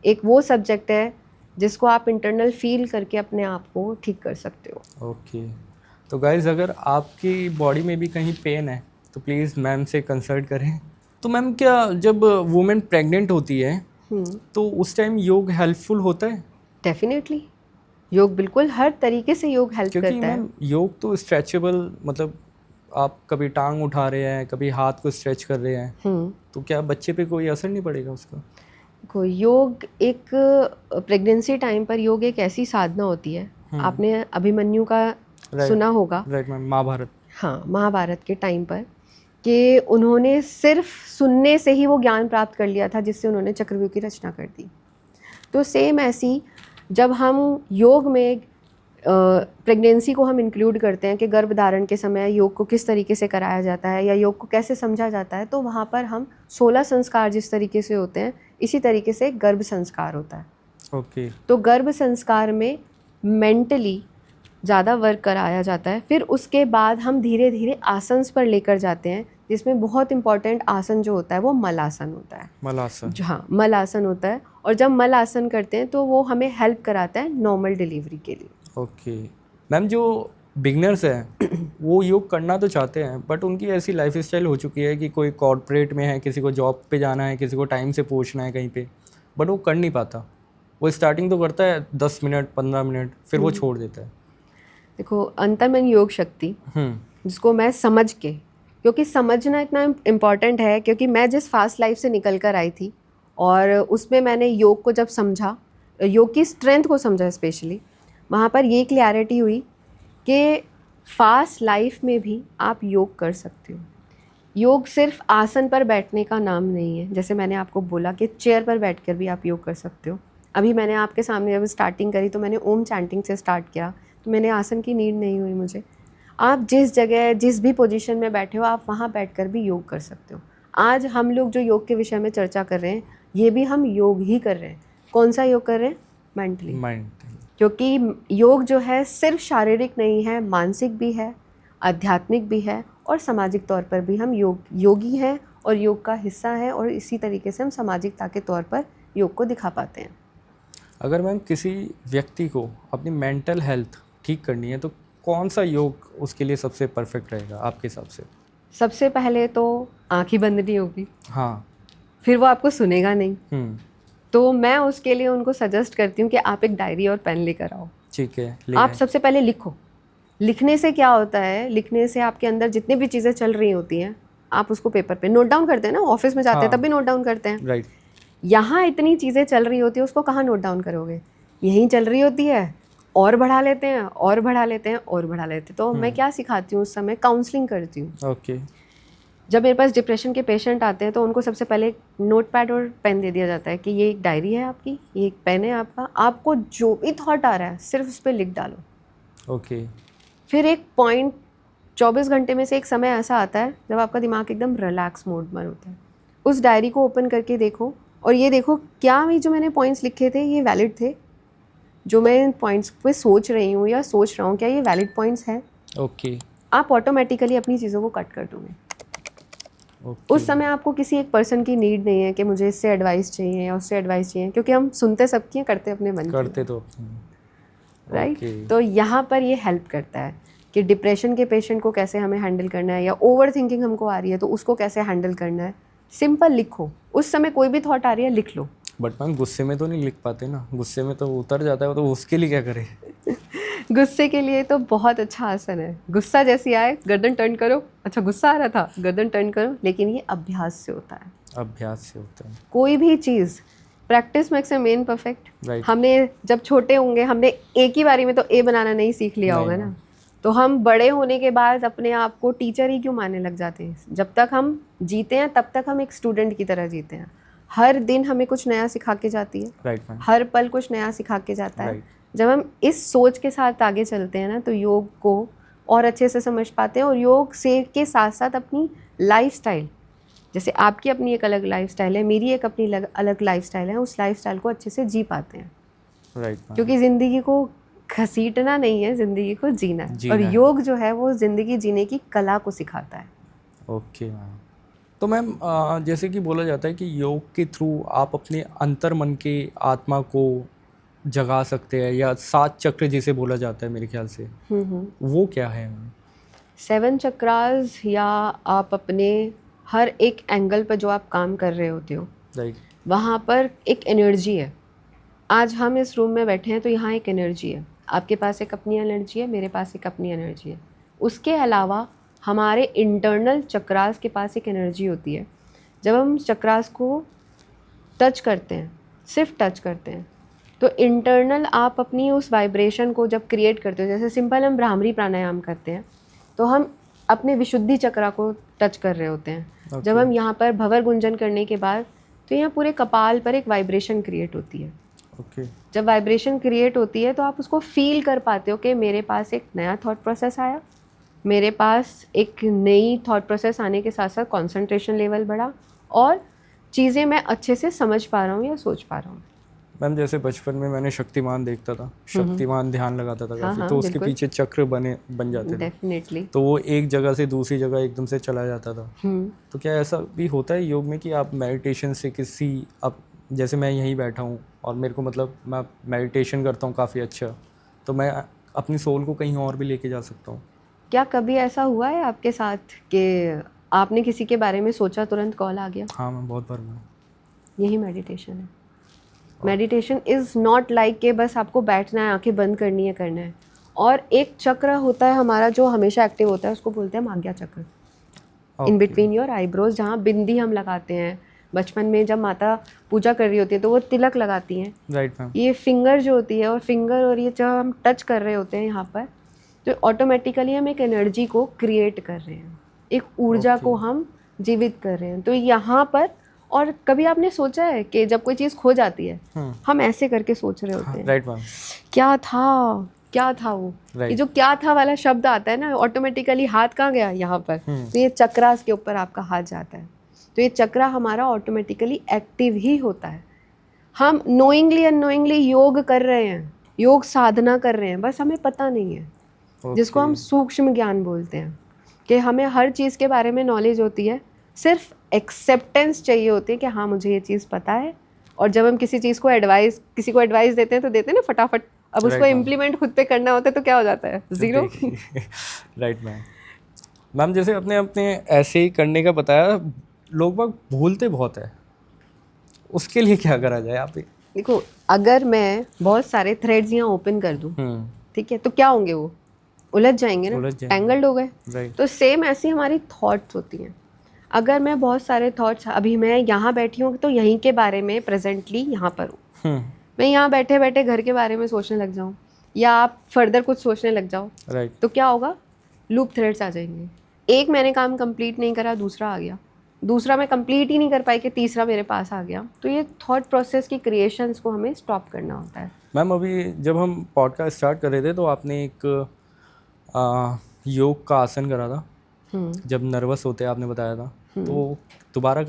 एक वो सब्जेक्ट है जिसको आप इंटरनल फील करके अपने आप को ठीक कर सकते हो। ओके। तो गाइज अगर आपकी बॉडी में भी कहीं पेन है तो प्लीज़ मैम से कंसल्ट करें। तो मैम क्या जब वुमेन प्रेग्नेंट होती है तो उस टाइम योग हेल्पफुल होता है? डेफिनेटली योग बिल्कुल हर तरीके से योग हेल्प करता है। क्योंकि मैम योग तो स्ट्रेचेबल, मतलब आप कभी टांग उठा रहे हैं, कभी हाथ को स्ट्रेच कर रहे हैं, तो क्या बच्चे पे कोई असर नहीं पड़ेगा उसका? योग एक प्रेगनेंसी टाइम पर योग एक ऐसी साधना होती है, आपने अभिमन्यु का सुना होगा। Right ma'am, Mahabharat. हाँ, महाभारत के टाइम पर कि उन्होंने सिर्फ सुनने से ही वो ज्ञान प्राप्त कर लिया था जिससे उन्होंने चक्रव्यूह की रचना कर दी। तो सेम ऐसी जब हम योग में प्रेगनेंसी को हम इंक्लूड करते हैं कि गर्भ धारण के समय योग को किस तरीके से कराया जाता है या योग को कैसे समझा जाता है, तो वहाँ पर हम 16 संस्कार जिस तरीके से होते हैं इसी तरीके से गर्भ संस्कार होता है। ओके। तो गर्भ संस्कार में मेंटली ज़्यादा वर्क कराया जाता है। फिर उसके बाद हम धीरे धीरे आसन्स पर लेकर जाते हैं, जिसमें बहुत इंपॉर्टेंट आसन जो होता है वो मल आसन होता है। मल आसन? हाँ, मल आसन होता है। और जब मल आसन करते हैं तो वो हमें हेल्प कराता है नॉर्मल डिलीवरी के लिए। ओके मैम, जो बिगनर्स हैं वो योग करना तो चाहते हैं, बट उनकी ऐसी लाइफ स्टाइल हो चुकी है कि कोई कॉर्पोरेट में है, किसी को जॉब पे जाना है, किसी को टाइम से पहुंचना है कहीं पे, बट वो कर नहीं पाता। वो स्टार्टिंग तो करता है 10 मिनट 15 मिनट, फिर वो छोड़ देता है। देखो, अंतर्मन योग शक्ति जिसको मैं समझ के, क्योंकि समझना इतना इम्पॉर्टेंट है, क्योंकि मैं जिस फास्ट लाइफ से निकल कर आई थी और उसमें मैंने योग को जब समझा, योग की स्ट्रेंथ को समझा स्पेशली, वहाँ पर ये क्लैरिटी हुई कि फास्ट लाइफ में भी आप योग कर सकते हो। योग सिर्फ आसन पर बैठने का नाम नहीं है। जैसे मैंने आपको बोला कि चेयर पर बैठकर भी आप योग कर सकते हो। अभी मैंने आपके सामने जब स्टार्टिंग करी तो मैंने ओम चैंटिंग से स्टार्ट किया, तो मैंने आसन की नीड नहीं हुई मुझे। आप जिस जगह जिस भी पोजीशन में बैठे हो आप वहाँ बैठकर भी योग कर सकते हो। आज हम लोग जो योग के विषय में चर्चा कर रहे हैं ये भी हम योग ही कर रहे हैं। कौन सा योग कर रहे हैं? मेंटली। क्योंकि योग जो है सिर्फ शारीरिक नहीं है, मानसिक भी है, आध्यात्मिक भी है और सामाजिक तौर पर भी हम योगी हैं और योग का हिस्सा है, और इसी तरीके से हम सामाजिकता के तौर पर योग को दिखा पाते हैं। अगर मैम किसी व्यक्ति को अपनी मेंटल हेल्थ ठीक करनी है तो कौन सा योग उसके लिए सबसे परफेक्ट रहेगा आपके हिसाब से? सबसे पहले तो आँख ही बंद नहीं होगी, हाँ। फिर वो आपको सुनेगा नहीं। तो मैं उसके लिए उनको सजेस्ट करती हूँ कि आप एक डायरी और पेन लेकर आओ। ठीक है, आप सबसे पहले लिखो। लिखने से क्या होता है, लिखने से आपके अंदर जितनी भी चीज़ें चल रही होती हैं आप उसको पेपर पे नोट डाउन करते हैं ना, ऑफिस में जाते हैं तब भी नोट डाउन करते हैं। राइट। यहाँ इतनी चीज़ें चल रही होती है, उसको कहाँ नोट डाउन करोगे? यहीं चल रही होती है, और बढ़ा लेते हैं और बढ़ा लेते हैं और बढ़ा लेते हैं। तो मैं क्या सिखाती हूँ उस समय, काउंसलिंग करती हूँ। ओके। जब मेरे पास डिप्रेशन के पेशेंट आते हैं तो उनको सबसे पहले एक नोट पैड और पेन दे दिया जाता है कि ये एक डायरी है आपकी, ये एक पेन है आपका, आपको जो भी थॉट आ रहा है सिर्फ उस पर लिख डालो। ओके। फिर एक पॉइंट 24 घंटे में से एक समय ऐसा आता है जब आपका दिमाग एकदम रिलैक्स मोड में होता है। उस डायरी को ओपन करके देखो और ये देखो क्या ये जो मैंने पॉइंट्स लिखे थे ये वैलिड थे, जो मैं इन पॉइंट्स पे सोच रही हूँ या सोच रहा हूँ क्या ये वैलिड पॉइंट्स हैं? ओके। आप ऑटोमेटिकली अपनी चीज़ों को कट कर दोगे। उस समय आपको किसी एक पर्सन की नीड नहीं है कि मुझे इससे एडवाइस चाहिए या उससे एडवाइस चाहिए, क्योंकि हम सुनते सबकी हैं, करते अपने मन की। करते तो राइट। तो यहाँ पर ये हेल्प करता है कि डिप्रेशन के पेशेंट को कैसे हमें हैंडल करना है, या ओवर थिंकिंग हमको आ रही है तो उसको कैसे हैंडल करना है। सिंपल लिखो, उस समय कोई भी थॉट आ रही है लिख लो। बट मैम गुस्से में तो नहीं लिख पाते ना, गुस्से में तो उतर जाता है, तो उसके लिए क्या करें? गुस्से के लिए तो बहुत अच्छा आसन है। गुस्सा जैसी आए गर्दन टर्न करो, अच्छा गुस्सा आ रहा था गर्दन टर्न करो, लेकिन ये अभ्यास से होता है। अभ्यास से होता है। कोई भी चीज़ practice makes a man perfect. हमने जब छोटे होंगे हमने एक ही बारी में तो ए बनाना नहीं सीख लिया होगा ना, तो हम बड़े होने के बाद अपने आप को टीचर ही क्यों मानने लग जाते हैं? जब तक हम जीते हैं तब तक हम एक स्टूडेंट की तरह जीते हैं। हर दिन हमें कुछ नया सिखा के जाती है, हर पल कुछ नया सिखा के जाता है। जब हम इस सोच के साथ आगे चलते हैं ना तो योग को और अच्छे से समझ पाते हैं, और योग से के साथ साथ अपनी लाइफस्टाइल, जैसे आपकी अपनी एक अलग लाइफस्टाइल है, मेरी एक अपनी अलग लाइफस्टाइल है, उस लाइफस्टाइल को अच्छे से जी पाते हैं। क्योंकि ज़िंदगी को घसीटना नहीं है, ज़िंदगी को जीना है, और योग जो है वो ज़िंदगी जीने की कला को सिखाता है। Okay ma'am. तो मैम जैसे कि बोला जाता है कि योग के थ्रू आप अपने अंतर मन के आत्मा को जगा सकते हैं, या 7 चक्र जिसे बोला जाता है मेरे ख्याल से, वो क्या है? 7 चक्रास, या आप अपने हर एक एंगल पर जो आप काम कर रहे होते हो वहाँ पर एक एनर्जी है। आज हम इस रूम में बैठे हैं तो यहाँ एक एनर्जी है, आपके पास एक अपनी एनर्जी है, मेरे पास एक अपनी एनर्जी है। उसके अलावा हमारे इंटरनल चक्रास के पास एक एनर्जी होती है। जब हम चक्रास को टच करते हैं, सिर्फ टच करते हैं, तो इंटरनल आप अपनी उस वाइब्रेशन को जब क्रिएट करते हो, जैसे सिंपल हम भ्रामरी प्राणायाम करते हैं तो हम अपने विशुद्धि चक्रा को टच कर रहे होते हैं। जब हम यहाँ पर भंवर गुंजन करने के बाद तो यहाँ पूरे कपाल पर एक वाइब्रेशन क्रिएट होती है। जब वाइब्रेशन क्रिएट होती है तो आप उसको फील कर पाते हो कि मेरे पास एक नया थॉट प्रोसेस आया, मेरे पास एक नई थॉट प्रोसेस आने के साथ साथ कंसंट्रेशन लेवल बढ़ा, और चीज़ें मैं अच्छे से समझ पा रहा हूँ या सोच पा रहा हूँ। मैम जैसे बचपन में मैंने शक्तिमान देखता था, शक्तिमान ध्यान लगाता था काफ़ी, तो उसके पीछे चक्र बन जाते थे। डेफिनेटली। तो वो एक जगह से दूसरी जगह एकदम से चला जाता था। तो क्या ऐसा भी होता है योग में कि आप मेडिटेशन से किसी, अब जैसे मैं यहीं बैठा हूँ और मेरे को मतलब मैं मेडिटेशन करता हूँ काफ़ी अच्छा, तो मैं अपनी सोल को कहीं और भी लेके जा सकता हूँ? क्या कभी ऐसा हुआ है आपके साथ कि आपने किसी के बारे में सोचा तुरंत कॉल आ गया? हाँ मैम, बहुत बार हुआ। यही मेडिटेशन है। मेडिटेशन इज़ नॉट लाइक कि बस आपको बैठना है, आंखें बंद करनी है, करना है। और एक चक्र होता है हमारा जो हमेशा एक्टिव होता है, उसको बोलते हैं माज्ञा चक्र, इन बिटवीन योर आईब्रोज, जहाँ बिंदी हम लगाते हैं। बचपन में जब माता पूजा कर रही होती है तो वो तिलक लगाती हैं। Right ma'am. ये फिंगर जो होती है, और फिंगर और ये जब हम टच कर रहे होते हैं यहाँ पर, तो ऑटोमेटिकली हम एक एनर्जी को क्रिएट कर रहे हैं, एक ऊर्जा को हम जीवित कर रहे हैं। तो यहाँ पर, और कभी आपने सोचा है कि जब कोई चीज़ खो जाती है हम ऐसे करके सोच रहे होते हैं, राइट मैम, क्या था वो, ये जो क्या था वाला शब्द आता है ना, ऑटोमेटिकली हाथ कहाँ गया यहाँ पर, तो ये चक्रास के ऊपर आपका हाथ जाता है, तो ये चक्रा हमारा ऑटोमेटिकली एक्टिव ही होता है। हम नोइंगली अननोइंगली योग कर रहे हैं, योग साधना कर रहे हैं, बस हमें पता नहीं है। जिसको हम सूक्ष्म ज्ञान बोलते हैं, कि हमें हर चीज़ के बारे में नॉलेज होती है, सिर्फ एक्सेप्टेंस चाहिए होती है कि हाँ मुझे ये चीज़ पता है। और जब हम किसी को एडवाइस देते हैं तो देते हैं ना फटाफट, अब उसको इम्प्लीमेंट खुद पे करना होता है तो क्या हो जाता है, ज़ीरो। राइट मैम जैसे अपने अपने ऐसे ही करने का बताया, लोग बाग भूलते बहुत है, उसके लिए क्या करा जाए आप ही? देखो, अगर मैं बहुत सारे थ्रेड्स यहाँ ओपन कर दूँ, ठीक है, तो क्या होंगे, वो उलझ जाएंगे ना, टैंगल्ड हो गए। तो सेम ऐसी हमारी थॉट्स होती हैं। अगर मैं बहुत सारे थॉट्स, अभी मैं यहाँ बैठी हूँ तो यहीं के बारे में प्रेजेंटली यहाँ पर हूँ, मैं यहाँ बैठे बैठे घर के बारे में सोचने लग जाऊँ या आप फर्दर कुछ सोचने लग जाओ, तो क्या होगा, लूप थ्रेड्स आ जाएंगे। एक मैंने काम कंप्लीट नहीं करा, दूसरा आ गया, दूसरा मैं कंप्लीट ही नहीं कर पाई कि तीसरा मेरे पास आ गया। तो ये थॉट प्रोसेस की क्रिएशंस को हमें स्टॉप करना होता है। मैम अभी जब हम पॉडकास्ट स्टार्ट कर रहे थे तो आपने एक योग का आसन करा था, जब नर्वस होते हैं आपने बताया था, तो दोबारा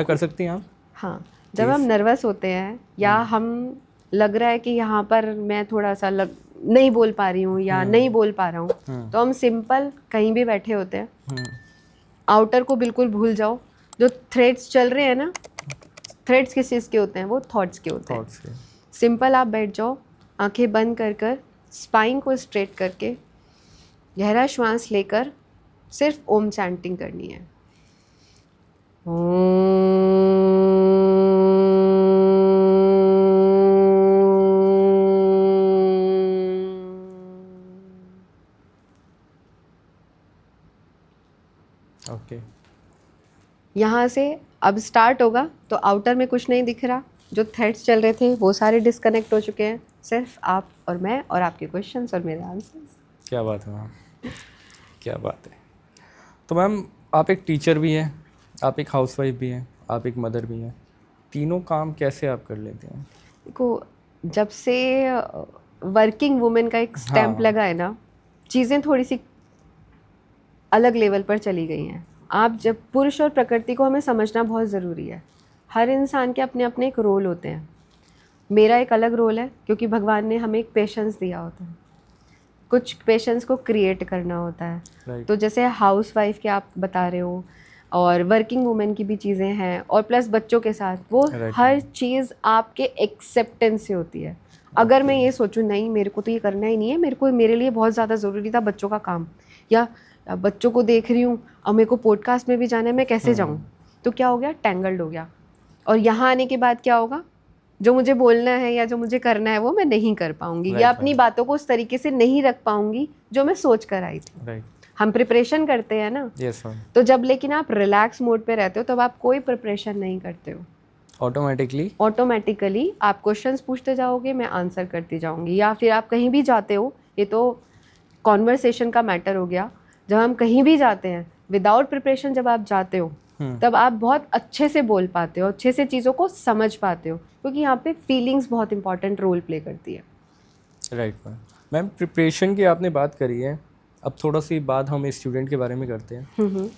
कर सकती हैं आप? हाँ, जब हम नर्वस होते हैं या हम लग रहा है कि यहाँ पर मैं थोड़ा सा नहीं बोल पा रही हूँ या नहीं बोल पा रहा हूँ, तो हम सिंपल कहीं भी बैठे होते हैं, आउटर को बिल्कुल भूल जाओ। जो थ्रेड्स चल रहे हैं ना, थ्रेड्स किस चीज़ के होते हैं, वो थॉट्स के होते हैं। सिंपल आप बैठ जाओ, आंखें बंद कर कर, स्पाइन को स्ट्रेट करके, गहरा श्वास लेकर सिर्फ ओम चैंटिंग करनी है। ओके, यहाँ से अब स्टार्ट होगा तो आउटर में कुछ नहीं दिख रहा, जो थ्रेड्स चल रहे थे वो सारे डिस्कनेक्ट हो चुके हैं, सिर्फ आप और मैं और आपके क्वेश्चंस और मेरे आंसर्स। क्या बात है मैम, क्या बात है। तो मैम आप एक टीचर भी हैं, आप एक हाउसवाइफ भी हैं, आप एक मदर भी हैं, तीनों काम कैसे आप कर लेते हैं? देखो, जब से वर्किंग वुमेन का एक स्टैम्प लगा है ना, चीज़ें थोड़ी सी अलग लेवल पर चली गई हैं। आप जब पुरुष और प्रकृति को हमें समझना बहुत ज़रूरी है। हर इंसान के अपने अपने एक रोल होते हैं। मेरा एक अलग रोल है क्योंकि भगवान ने हमें एक पेशेंस दिया होता है, कुछ पेशेंस को क्रिएट करना होता है। तो जैसे हाउस वाइफ के आप बता रहे हो, और वर्किंग वुमेन की भी चीज़ें हैं, और प्लस बच्चों के साथ वो हर चीज़ आपके एक्सेप्टेंस से होती है। अगर मैं ये सोचूं नहीं मेरे को तो ये करना ही नहीं है, मेरे लिए बहुत ज़्यादा ज़रूरी था बच्चों का काम, या बच्चों को देख रही हूँ और मेरे को पॉडकास्ट में भी जाना है, मैं कैसे जाऊँ, तो क्या हो गया, टैंगल्ड हो गया। और यहाँ आने के बाद क्या होगा, जो मुझे बोलना है या जो मुझे करना है वो मैं नहीं कर पाऊंगी, या अपनी बातों को उस तरीके से नहीं रख पाऊंगी जो मैं सोच कर आई थी। हम प्रिपरेशन करते हैं ना, तो जब लेकिन आप रिलैक्स मोड पे रहते हो तब आप कोई प्रिपरेशन नहीं करते हो, ऑटोमेटिकली आप क्वेश्चंस पूछते जाओगे, मैं आंसर करती जाऊंगी। या फिर आप कहीं भी जाते हो, ये तो कॉन्वर्सेशन का मैटर हो गया, जब हम कहीं भी जाते हैं विदाउट प्रिपरेशन जब आप जाते हो तब आप बहुत अच्छे से बोल पाते हो, अच्छे से चीज़ों को समझ पाते हो, क्योंकि यहाँ पे फीलिंग्स बहुत इंपॉर्टेंट रोल प्ले करती है। राइट मैम, प्रिपरेशन की आपने बात करी है, अब थोड़ा सी बात हम स्टूडेंट के बारे में करते हैं।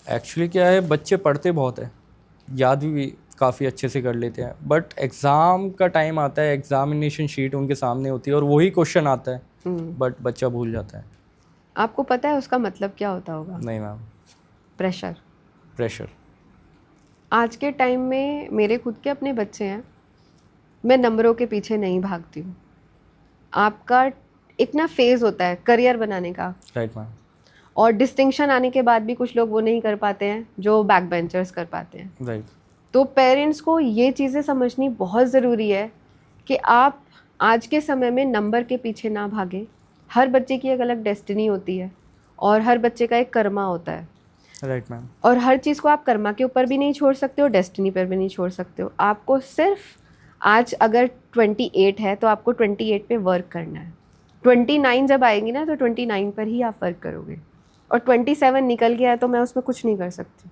एक्चुअली क्या है, बच्चे पढ़ते बहुत है, याद भी काफ़ी अच्छे से कर लेते हैं, बट एग्ज़ाम का टाइम आता है, एग्जामिनेशन शीट उनके सामने होती है और वही क्वेश्चन आता है, बट बच्चा भूल जाता है। आपको पता है उसका मतलब क्या होता होगा? नहीं मैम। प्रेशर। आज के टाइम में मेरे खुद के अपने बच्चे हैं, मैं नंबरों के पीछे नहीं भागती हूँ। आपका एक ना फेज़ होता है करियर बनाने का, राइट मैम, और डिस्टिंक्शन आने के बाद भी कुछ लोग वो नहीं कर पाते हैं जो बैक बेंचर्स कर पाते हैं। राइट। तो पेरेंट्स को ये चीज़ें समझनी बहुत ज़रूरी है कि आप आज के समय में नंबर के पीछे ना भागें। हर बच्चे की एक अलग डेस्टिनी होती है और हर बच्चे का एक कर्मा होता है। Right ma'am. और हर चीज़ को आप कर्मा के ऊपर भी नहीं छोड़ सकते हो, डेस्टिनी पर भी नहीं छोड़ सकते हो। आपको सिर्फ आज अगर 28 है तो आपको 28 पे वर्क करना है। 29 जब आएगी ना तो 29 पर ही आप वर्क करोगे, और 27 निकल गया है तो मैं उसमें कुछ नहीं कर सकती।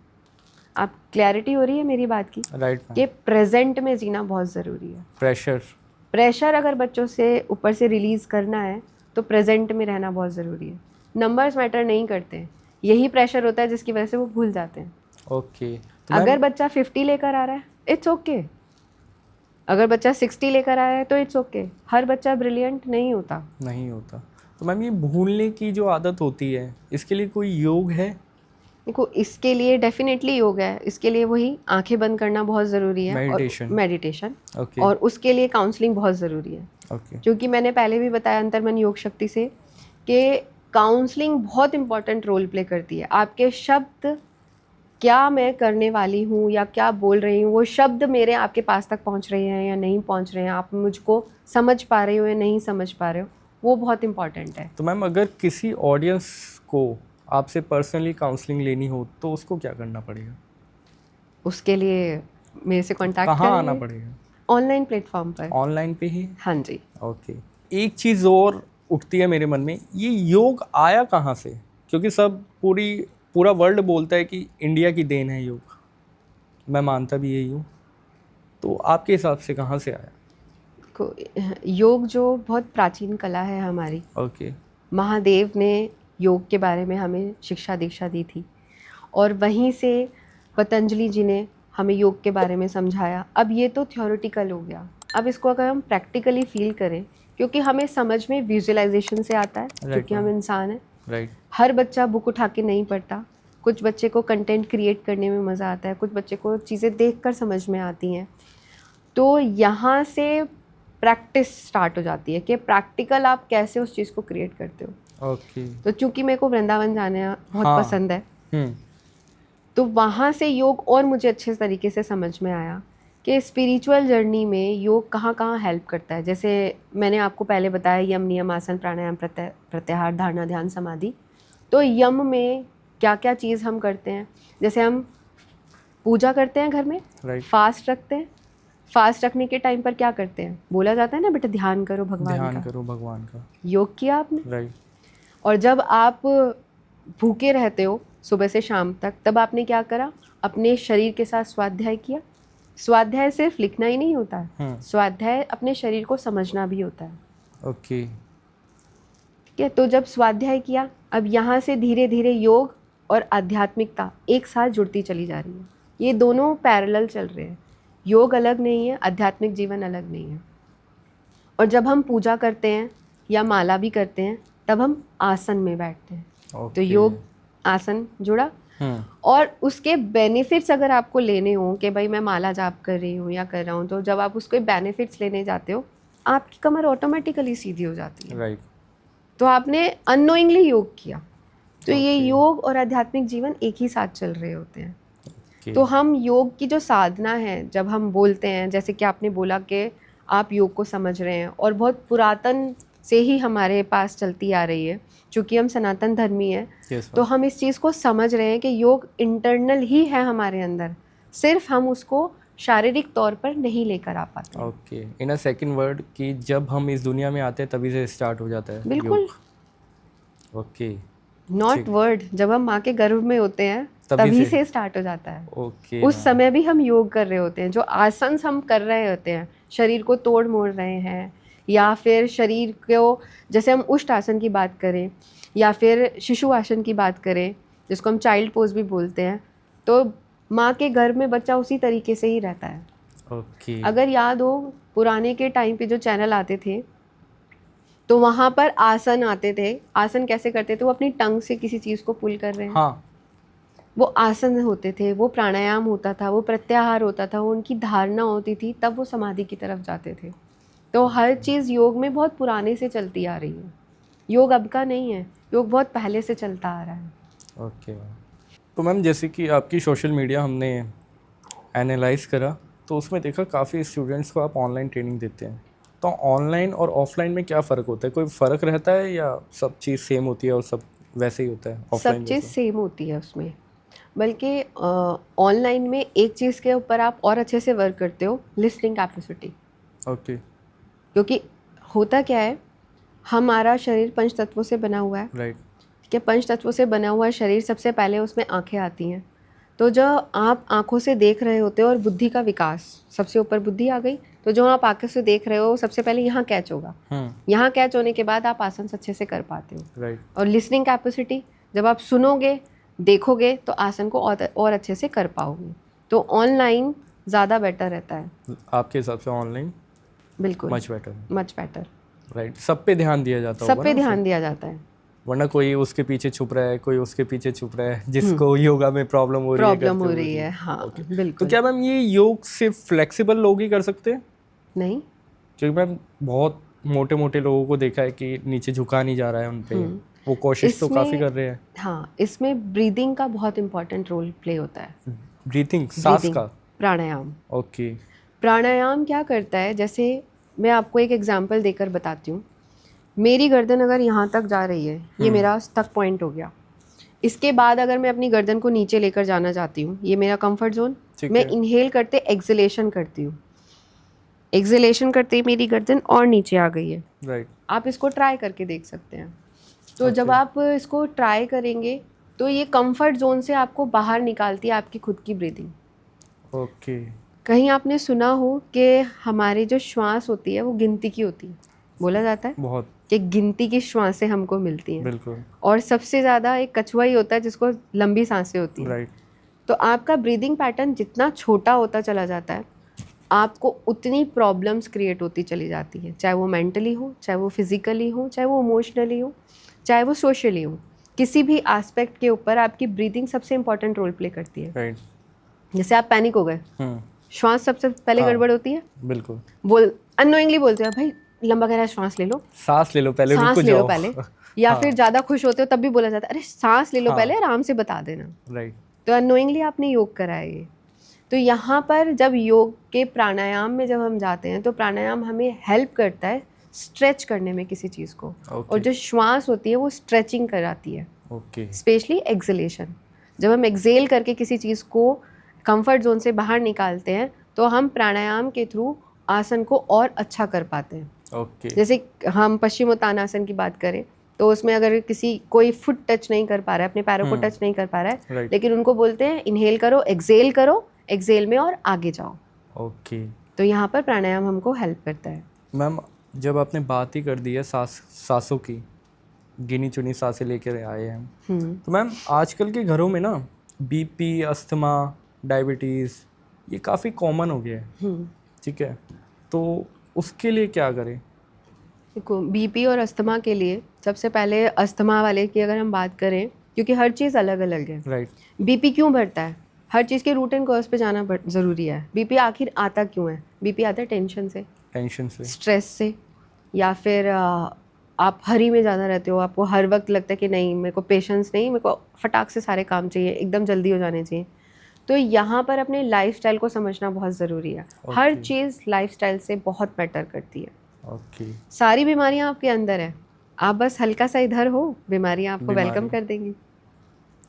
आप क्लैरिटी हो रही है मेरी बात की? राइट। कि प्रेजेंट में जीना बहुत ज़रूरी है। प्रेशर अगर बच्चों से ऊपर से रिलीज़ करना है तो प्रेजेंट में रहना बहुत ज़रूरी है। नंबर्स मैटर नहीं करते, यही प्रेशर होता है जिसकी वजह से वो भूल जाते हैं। ओके। तो अगर बच्चा 50 लेकर आ रहा है इट्स ओके, अगर बच्चा 60 लेकर आया है तो इट्स ओके। हर बच्चा ब्रिलियंट नहीं होता। तो मैम ये भूलने की जो आदत होती है, इसके लिए कोई योग है? देखो, इसके लिए डेफिनेटली योग है। इसके लिए वही आंखें बंद करना बहुत ज़रूरी है, मेडिटेशन। मेडिटेशन। ओके। और उसके लिए काउंसलिंग बहुत ज़रूरी है। ओके क्योंकि मैंने पहले भी बताया अंतर्मन योग शक्ति से कि काउंसलिंग बहुत इंपॉर्टेंट रोल प्ले करती है। आपके शब्द, क्या मैं करने वाली हूँ या क्या बोल रही हूँ, वो शब्द मेरे आपके पास तक पहुँच रहे हैं या नहीं पहुँच रहे हैं, आप मुझको समझ पा रहे हो या नहीं समझ पा रहे हो, वो बहुत इंपॉर्टेंट है। तो मैम अगर किसी ऑडियंस को आपसे पर्सनली काउंसलिंग लेनी हो तो उसको क्या करना पड़ेगा? उसके लिए मेरे से कांटेक्ट कहाँ आना करें पड़ेगा? ऑनलाइन प्लेटफॉर्म पर। ऑनलाइन पे ही? हाँ जी। ओके। एक चीज़ और उठती है मेरे मन में, ये योग आया कहाँ से? क्योंकि सब पूरा वर्ल्ड बोलता है कि इंडिया की देन है योग, मैं मानता भी यही हूँ, तो आपके हिसाब से कहाँ से आया? योग जो बहुत प्राचीन कला है हमारी, ओके महादेव ने योग के बारे में हमें शिक्षा दीक्षा दी थी और वहीं से पतंजलि जी ने हमें योग के बारे में समझाया। अब ये तो थ्योरेटिकल हो गया, अब इसको अगर हम प्रैक्टिकली फील करें, क्योंकि हमें समझ में विजुअलाइजेशन से आता है, क्योंकि हम इंसान हैं। राइट। हर बच्चा बुक उठा के नहीं पढ़ता, कुछ बच्चे को कंटेंट क्रिएट करने में मज़ा आता है, कुछ बच्चे को चीज़ें देखकर समझ में आती हैं। तो यहाँ से प्रैक्टिस स्टार्ट हो जाती है कि प्रैक्टिकल आप कैसे उस चीज़ को क्रिएट करते हो। ओके। तो चूंकि मेरे को वृंदावन जाना बहुत हाँ। पसंद है, तो वहाँ से योग और मुझे अच्छे तरीके से समझ में आया कि स्पिरिचुअल जर्नी में योग कहाँ कहाँ हेल्प करता है। जैसे मैंने आपको पहले बताया, यम नियम आसन प्राणायाम प्रत्याहार धारणा ध्यान समाधि। तो यम में क्या क्या चीज़ हम करते हैं, जैसे हम पूजा करते हैं घर में, फास्ट रखते हैं, फास्ट रखने के टाइम पर क्या करते हैं, बोला जाता है ना बेटा ध्यान करो भगवान का। योग किया आपने, राइट। और जब आप भूखे रहते हो सुबह से शाम तक, तब आपने क्या करा, अपने शरीर के साथ स्वाध्याय किया। स्वाध्याय सिर्फ लिखना ही नहीं होता है, स्वाध्याय अपने शरीर को समझना भी होता है। ओके। ठीक है, तो जब स्वाध्याय किया, अब यहाँ से धीरे धीरे योग और आध्यात्मिकता एक साथ जुड़ती चली जा रही है। ये दोनों पैरेलल चल रहे हैं, योग अलग नहीं है, आध्यात्मिक जीवन अलग नहीं है। और जब हम पूजा करते हैं या माला भी करते हैं, तब हम आसन में बैठते हैं। तो योग आसन जुड़ा। और उसके बेनिफिट्स अगर आपको लेने हो कि भाई मैं माला जाप कर रही हूँ या कर रहा हूँ, तो जब आप उसके बेनिफिट्स लेने जाते हो, आपकी कमर ऑटोमेटिकली सीधी हो जाती है। राइट। तो आपने अननोइंगली योग किया। तो ये योग और आध्यात्मिक जीवन एक ही साथ चल रहे होते हैं। तो हम योग की जो साधना है, जब हम बोलते हैं, जैसे कि आपने बोला कि आप योग को समझ रहे हैं, और बहुत पुरातन से ही हमारे पास चलती आ रही है, चूँकि हम सनातन धर्मी हैं। तो हम इस चीज़ को समझ रहे हैं कि योग इंटरनल ही है हमारे अंदर, सिर्फ हम उसको शारीरिक तौर पर नहीं लेकर आ पाते। Okay. In a second word कि जब हम इस दुनिया में आते हैं तभी से स्टार्ट हो जाता है। बिल्कुल। ओके। नॉट वर्ड, जब हम माँ के गर्भ में होते हैं तभी से स्टार्ट हो जाता है। ओके। उस समय भी हम योग कर रहे होते हैं। जो आसन हम कर रहे होते हैं, शरीर को तोड़ मोड़ रहे हैं, या फिर शरीर को, जैसे हम उष्ट आसन की बात करें या फिर शिशु आसन की बात करें, जिसको हम चाइल्ड पोज भी बोलते हैं, तो माँ के गर्भ में बच्चा उसी तरीके से ही रहता है। ओके। अगर याद हो, पुराने के टाइम पे जो चैनल आते थे, तो वहाँ पर आसन आते थे। आसन कैसे करते थे, वो अपनी टंग से किसी चीज़ को पुल कर रहे हैं। हाँ। वो आसन होते थे, वो प्राणायाम होता था, वो प्रत्याहार होता था, वो उनकी धारणा होती थी, तब वो समाधि की तरफ जाते थे। तो हर चीज़ योग में बहुत पुराने से चलती आ रही है। योग अब का नहीं है, योग बहुत पहले से चलता आ रहा है। ओके। तो मैम जैसे कि आपकी सोशल मीडिया हमने एनालाइज करा, तो उसमें देखा काफ़ी स्टूडेंट्स को आप ऑनलाइन ट्रेनिंग देते हैं। तो ऑनलाइन और ऑफलाइन में क्या फ़र्क होता है? कोई फ़र्क रहता है या सब चीज़ सेम होती है और सब वैसे ही होता है ऑफलाइन? सब चीज़ सेम होती है उसमें, बल्कि ऑनलाइन में एक चीज़ के ऊपर आप और अच्छे से वर्क करते हो, लिसनिंग कैपेसिटी। ओके। क्योंकि होता क्या है, हमारा शरीर पंच तत्वों से बना हुआ है। राइट। कि पंच तत्वों से बना हुआ शरीर, सबसे पहले उसमें आंखें आती हैं। तो जो आप आंखों से देख रहे होते हो, और बुद्धि का विकास, सबसे ऊपर बुद्धि आ गई, तो जो आप आंखों से देख रहे हो सबसे पहले यहाँ कैच होगा। यहाँ कैच होने के बाद आप आसन अच्छे से कर पाते हो। राइट। और लिसनिंग कैपेसिटी, जब आप सुनोगे देखोगे तो आसन को और अच्छे से कर पाओगे। तो ऑनलाइन ज़्यादा बेटर रहता है आपके हिसाब से? ऑनलाइन बिल्कुल much better. Much better. Right. सब पे ध्यान दिया जाता है। सब पे ध्यान दिया जाता है, वरना कोई उसके पीछे छुप रहा है, कोई उसके पीछे छुप रहा है, जिसको योगा में प्रॉब्लम हो रही है। हाँ बिल्कुल। तो क्या मैम ये योग सिर्फ फ्लेक्सिबल लोग ही कर सकते हैं? नहीं, क्योंकि मैम बहुत मोटे मोटे लोगों को देखा है कि नीचे झुका नहीं जा रहा है उन पे, वो कोशिश तो काफ़ी कर रहे हैं। हाँ, इसमें ब्रीदिंग का बहुत इंपॉर्टेंट रोल प्ले होता है। ब्रीथिंग, सांस का। प्राणायाम। ओके। प्राणायाम क्या करता है, जैसे मैं आपको एक एग्जांपल देकर बताती हूँ। मेरी गर्दन अगर यहाँ तक जा रही है, ये मेरा स्टक पॉइंट हो गया। इसके बाद अगर मैं अपनी गर्दन को नीचे लेकर जाना चाहती हूँ, ये मेरा कंफर्ट जोन। मैं इनहेल करते एक्सलेशन करती हूँ, एक्सलेशन करते ही मेरी गर्दन और नीचे आ गई है। राइट। आप इसको ट्राई करके देख सकते हैं। तो जब आप इसको ट्राई करेंगे तो ये कंफर्ट जोन से आपको बाहर निकालती है आपकी खुद की ब्रीदिंग। ओके। कहीं आपने सुना हो कि हमारी जो श्वास होती है वो गिनती की होती है, बोला जाता है बहुत, कि गिनती की श्वासें हमको मिलती हैं। बिल्कुल। और सबसे ज़्यादा एक कछुआ ही होता है जिसको लंबी सांसें होती हैं। राइट। तो आपका ब्रीदिंग पैटर्न जितना छोटा होता चला जाता है, आपको उतनी प्रॉब्लम्स क्रिएट होती चली जाती हैं, चाहे वो मेंटली हो, चाहे वो फिजिकली हो, चाहे वो इमोशनली हो, चाहे वो सोशली हो। किसी भी एस्पेक्ट के ऊपर आपकी ब्रीदिंग सबसे इंपॉर्टेंट रोल प्ले करती है। राइट। जैसे आप पैनिक हो गए, श्वास सबसे पहले गड़बड़ होती है। बिल्कुल। अननोइंगली बोलते हो भाई लंबा गहरा श्वास ले लो, सांस ले लो पहले, सांस रुक ले लो जाओ पहले। या फिर ज़्यादा खुश होते हो तब भी बोला जाता है अरे सांस ले लो पहले, आराम से बता देना। राइट। तो अननोइंगली आपने योग करा है ये। तो यहाँ पर जब योग के प्राणायाम में जब हम जाते हैं तो प्राणायाम हमें हेल्प करता है स्ट्रेच करने में किसी चीज़ को। और जो श्वास होती है वो स्ट्रेचिंग कराती है, स्पेशली एक्सलेशन। जब हम एक्सेल करके किसी चीज़ को कंफर्ट जोन से बाहर निकालते हैं तो हम प्राणायाम के थ्रू आसन को और अच्छा कर पाते हैं। जैसे हम पश्चिमोत्तानासन की बात करें तो उसमें अगर कोई फुट टच नहीं कर पा रहा है, अपने पैरों को टच नहीं कर पा रहा है, लेकिन उनको बोलते हैं इनहेल करो, एक्सेल में और आगे जाओ। ओके। तो यहाँ पर प्राणायाम हमको हेल्प करता है। मैम जब आपने बात ही कर दी है सांसों की, गिनी चुनी सांसें लेकर आए हैं, तो मैम आजकल के घरों में ना बीपी, अस्थमा, डायबिटीज़ ये काफ़ी कॉमन हो गया है। ठीक है, तो उसके लिए क्या करें? देखो, बीपी और अस्थमा के लिए सबसे पहले अस्थमा वाले की अगर हम बात करें, क्योंकि हर चीज़ अलग अलग है। राइट। बीपी क्यों बढ़ता है, हर चीज़ के रूट एंड कॉज पे जाना ज़रूरी है। बीपी आखिर आता क्यों है? बीपी आता है टेंशन से, स्ट्रेस से, या फिर आप हरी में ज़्यादा रहते हो, आपको हर वक्त लगता है कि नहीं मेरे को पेशेंस नहीं, मेरे को फटाक से सारे काम चाहिए, एकदम जल्दी हो जाने चाहिए। तो यहाँ पर अपने लाइफस्टाइल को समझना बहुत ज़रूरी है। हर चीज़ लाइफस्टाइल से बहुत मैटर करती है। सारी बीमारियाँ आपके अंदर है, आप बस हल्का सा इधर हो, बीमारियाँ आपको वेलकम कर देंगी।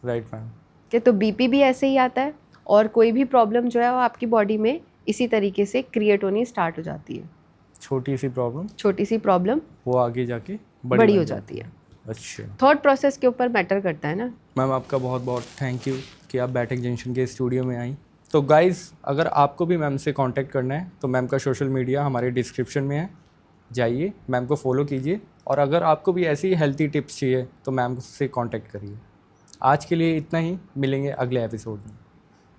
Right ma'am. कि तो बीपी भी ऐसे ही आता है, और कोई भी प्रॉब्लम जो है वो आपकी बॉडी में इसी तरीके से क्रिएट होनी स्टार्ट हो जाती है। छोटी सी प्रॉब्लम वो आगे जाके बड़ी हो जाती है। अच्छा, थॉट प्रोसेस के ऊपर मैटर करता है ना। मैम आपका बहुत बहुत थैंक यू कि आप बैठक जंक्शन के स्टूडियो में आई। तो गाइज़, अगर आपको भी मैम से कांटेक्ट करना है तो मैम का सोशल मीडिया हमारे डिस्क्रिप्शन में है, जाइए मैम को फॉलो कीजिए। और अगर आपको भी ऐसी हेल्थी टिप्स चाहिए तो मैम से कांटेक्ट करिए। आज के लिए इतना ही, मिलेंगे अगले एपिसोड में।